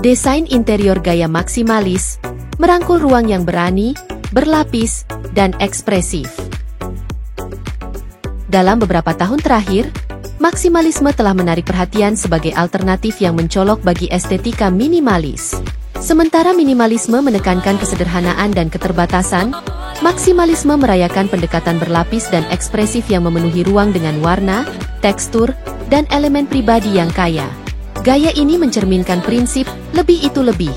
Desain interior gaya maksimalis, merangkul ruang yang berani, berlapis, dan ekspresif. Dalam beberapa tahun terakhir, maksimalisme telah menarik perhatian sebagai alternatif yang mencolok bagi estetika minimalis. Sementara minimalisme menekankan kesederhanaan dan keterbatasan, maksimalisme merayakan pendekatan berlapis dan ekspresif yang memenuhi ruang dengan warna, tekstur, dan elemen pribadi yang kaya. Gaya ini mencerminkan prinsip lebih itu lebih,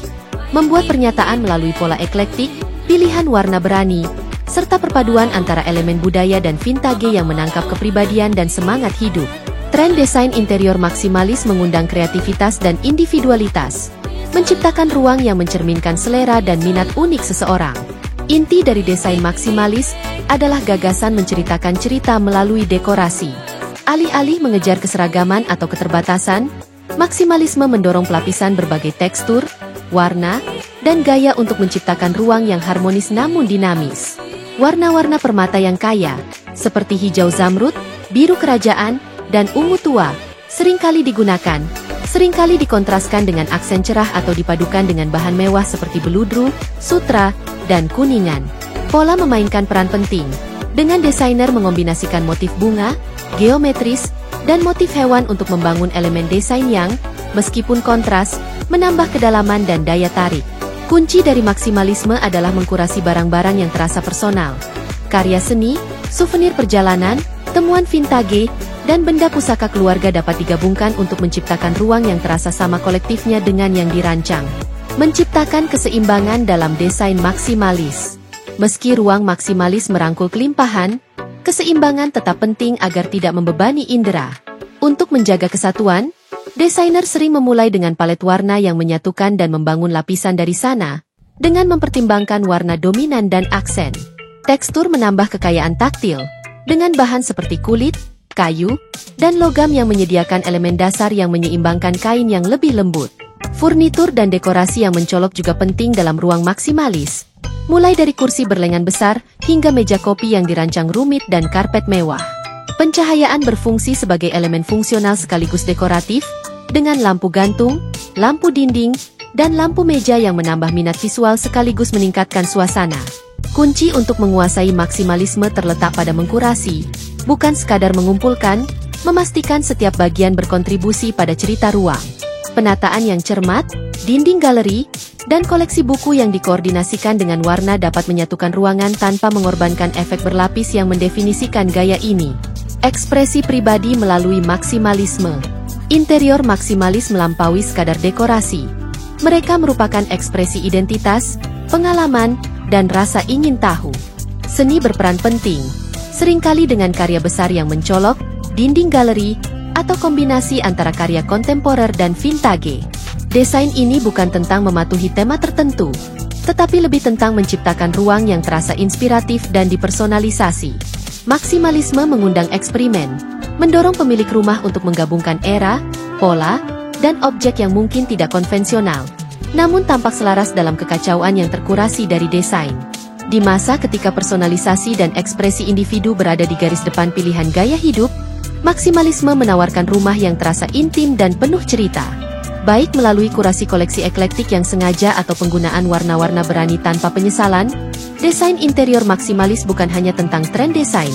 membuat pernyataan melalui pola eklektik, pilihan warna berani, serta perpaduan antara elemen budaya dan vintage yang menangkap kepribadian dan semangat hidup. Tren desain interior maksimalis mengundang kreativitas dan individualitas, menciptakan ruang yang mencerminkan selera dan minat unik seseorang. Inti dari desain maksimalis adalah gagasan menceritakan cerita melalui dekorasi. Alih-alih mengejar keseragaman atau keterbatasan, maksimalisme mendorong pelapisan berbagai tekstur, warna, dan gaya untuk menciptakan ruang yang harmonis namun dinamis. Warna-warna permata yang kaya, seperti hijau zamrud, biru kerajaan, dan ungu tua, seringkali digunakan, seringkali dikontraskan dengan aksen cerah atau dipadukan dengan bahan mewah seperti beludru, sutra, dan kuningan. Pola memainkan peran penting, dengan desainer mengombinasikan motif bunga, geometris, dan motif hewan untuk membangun elemen desain yang, meskipun kontras, menambah kedalaman dan daya tarik. Kunci dari maksimalisme adalah mengkurasi barang-barang yang terasa personal. Karya seni, souvenir perjalanan, temuan vintage, dan benda pusaka keluarga dapat digabungkan untuk menciptakan ruang yang terasa sama kolektifnya dengan yang dirancang. Menciptakan keseimbangan dalam desain maksimalis. Meski ruang maksimalis merangkul kelimpahan, keseimbangan tetap penting agar tidak membebani indera. Untuk menjaga kesatuan, desainer sering memulai dengan palet warna yang menyatukan dan membangun lapisan dari sana, dengan mempertimbangkan warna dominan dan aksen. Tekstur menambah kekayaan taktil, dengan bahan seperti kulit, kayu, dan logam yang menyediakan elemen dasar yang menyeimbangkan kain yang lebih lembut. Furnitur dan dekorasi yang mencolok juga penting dalam ruang maksimalis, mulai dari kursi berlengan besar hingga meja kopi yang dirancang rumit dan karpet mewah. Pencahayaan berfungsi sebagai elemen fungsional sekaligus dekoratif, dengan lampu gantung, lampu dinding, dan lampu meja yang menambah minat visual sekaligus meningkatkan suasana. Kunci untuk menguasai maksimalisme terletak pada mengkurasi, bukan sekadar mengumpulkan, memastikan setiap bagian berkontribusi pada cerita ruang. Penataan yang cermat, dinding galeri, dan koleksi buku yang dikoordinasikan dengan warna dapat menyatukan ruangan tanpa mengorbankan efek berlapis yang mendefinisikan gaya ini. Ekspresi pribadi melalui maksimalisme. Interior maksimalis melampaui sekadar dekorasi. Mereka merupakan ekspresi identitas, pengalaman, dan rasa ingin tahu. Seni berperan penting, seringkali dengan karya besar yang mencolok, dinding galeri, atau kombinasi antara karya kontemporer dan vintage. Desain ini bukan tentang mematuhi tema tertentu, tetapi lebih tentang menciptakan ruang yang terasa inspiratif dan dipersonalisasi. Maksimalisme mengundang eksperimen, mendorong pemilik rumah untuk menggabungkan era, pola, dan objek yang mungkin tidak konvensional, namun tampak selaras dalam kekacauan yang terkurasi dari desain. Di masa ketika personalisasi dan ekspresi individu berada di garis depan pilihan gaya hidup, maksimalisme menawarkan rumah yang terasa intim dan penuh cerita. Baik melalui kurasi koleksi eklektik yang sengaja atau penggunaan warna-warna berani tanpa penyesalan, desain interior maksimalis bukan hanya tentang tren desain,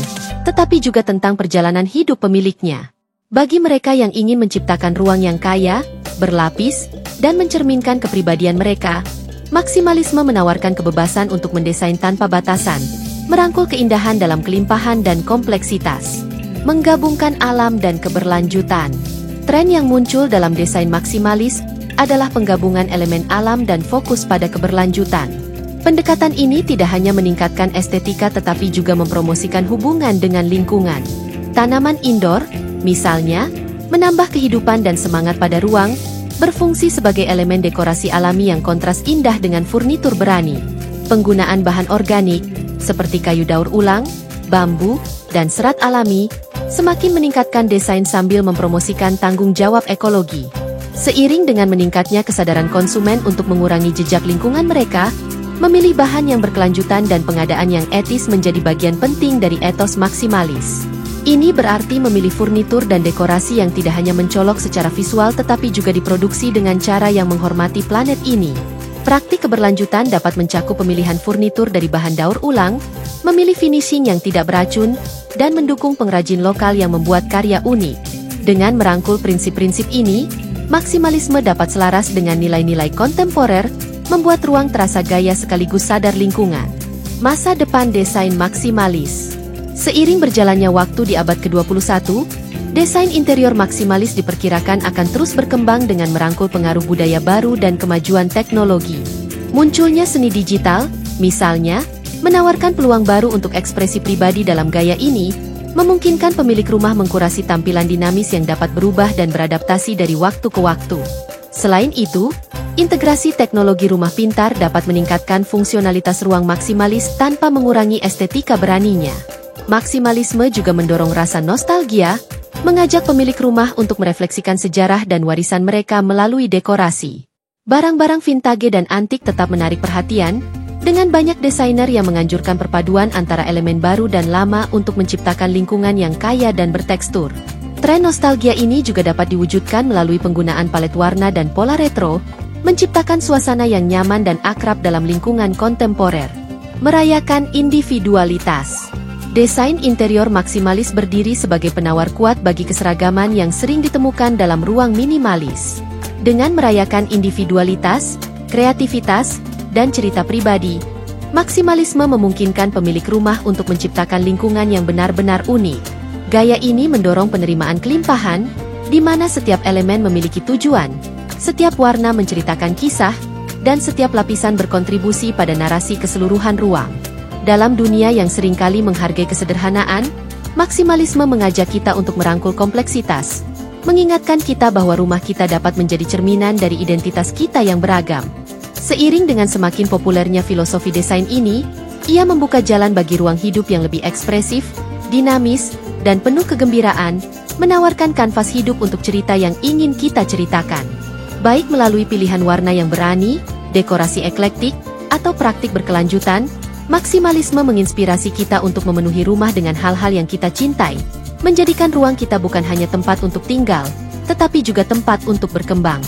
tetapi juga tentang perjalanan hidup pemiliknya. Bagi mereka yang ingin menciptakan ruang yang kaya, berlapis, dan mencerminkan kepribadian mereka, maksimalisme menawarkan kebebasan untuk mendesain tanpa batasan, merangkul keindahan dalam kelimpahan dan kompleksitas, menggabungkan alam dan keberlanjutan. Tren yang muncul dalam desain maksimalis adalah penggabungan elemen alam dan fokus pada keberlanjutan. Pendekatan ini tidak hanya meningkatkan estetika tetapi juga mempromosikan hubungan dengan lingkungan. Tanaman indoor, misalnya, menambah kehidupan dan semangat pada ruang, berfungsi sebagai elemen dekorasi alami yang kontras indah dengan furnitur berani. Penggunaan bahan organik, seperti kayu daur ulang, bambu, dan serat alami, semakin meningkatkan desain sambil mempromosikan tanggung jawab ekologi. Seiring dengan meningkatnya kesadaran konsumen untuk mengurangi jejak lingkungan mereka, memilih bahan yang berkelanjutan dan pengadaan yang etis menjadi bagian penting dari etos maksimalis. Ini berarti memilih furnitur dan dekorasi yang tidak hanya mencolok secara visual tetapi juga diproduksi dengan cara yang menghormati planet ini. Praktik keberlanjutan dapat mencakup pemilihan furnitur dari bahan daur ulang, memilih finishing yang tidak beracun, dan mendukung pengrajin lokal yang membuat karya unik. Dengan merangkul prinsip-prinsip ini, maksimalisme dapat selaras dengan nilai-nilai kontemporer, membuat ruang terasa gaya sekaligus sadar lingkungan. Masa depan desain maksimalis. Seiring berjalannya waktu di abad ke-21, desain interior maksimalis diperkirakan akan terus berkembang dengan merangkul pengaruh budaya baru dan kemajuan teknologi. Munculnya seni digital, misalnya, menawarkan peluang baru untuk ekspresi pribadi dalam gaya ini, memungkinkan pemilik rumah mengkurasi tampilan dinamis yang dapat berubah dan beradaptasi dari waktu ke waktu. Selain itu, integrasi teknologi rumah pintar dapat meningkatkan fungsionalitas ruang maksimalis tanpa mengurangi estetika beraninya. Maksimalisme juga mendorong rasa nostalgia, mengajak pemilik rumah untuk merefleksikan sejarah dan warisan mereka melalui dekorasi. Barang-barang vintage dan antik tetap menarik perhatian, dengan banyak desainer yang menganjurkan perpaduan antara elemen baru dan lama untuk menciptakan lingkungan yang kaya dan bertekstur. Tren nostalgia ini juga dapat diwujudkan melalui penggunaan palet warna dan pola retro, menciptakan suasana yang nyaman dan akrab dalam lingkungan kontemporer. Merayakan individualitas. Desain interior maksimalis berdiri sebagai penawar kuat bagi keseragaman yang sering ditemukan dalam ruang minimalis. Dengan merayakan individualitas, kreativitas, dan cerita pribadi, maksimalisme memungkinkan pemilik rumah untuk menciptakan lingkungan yang benar-benar unik. Gaya ini mendorong penerimaan kelimpahan, di mana setiap elemen memiliki tujuan, setiap warna menceritakan kisah, dan setiap lapisan berkontribusi pada narasi keseluruhan ruang. Dalam dunia yang seringkali menghargai kesederhanaan, maksimalisme mengajak kita untuk merangkul kompleksitas, mengingatkan kita bahwa rumah kita dapat menjadi cerminan dari identitas kita yang beragam. Seiring dengan semakin populernya filosofi desain ini, ia membuka jalan bagi ruang hidup yang lebih ekspresif, dinamis, dan penuh kegembiraan, menawarkan kanvas hidup untuk cerita yang ingin kita ceritakan. Baik melalui pilihan warna yang berani, dekorasi eklektik, atau praktik berkelanjutan, maksimalisme menginspirasi kita untuk memenuhi rumah dengan hal-hal yang kita cintai, menjadikan ruang kita bukan hanya tempat untuk tinggal, tetapi juga tempat untuk berkembang.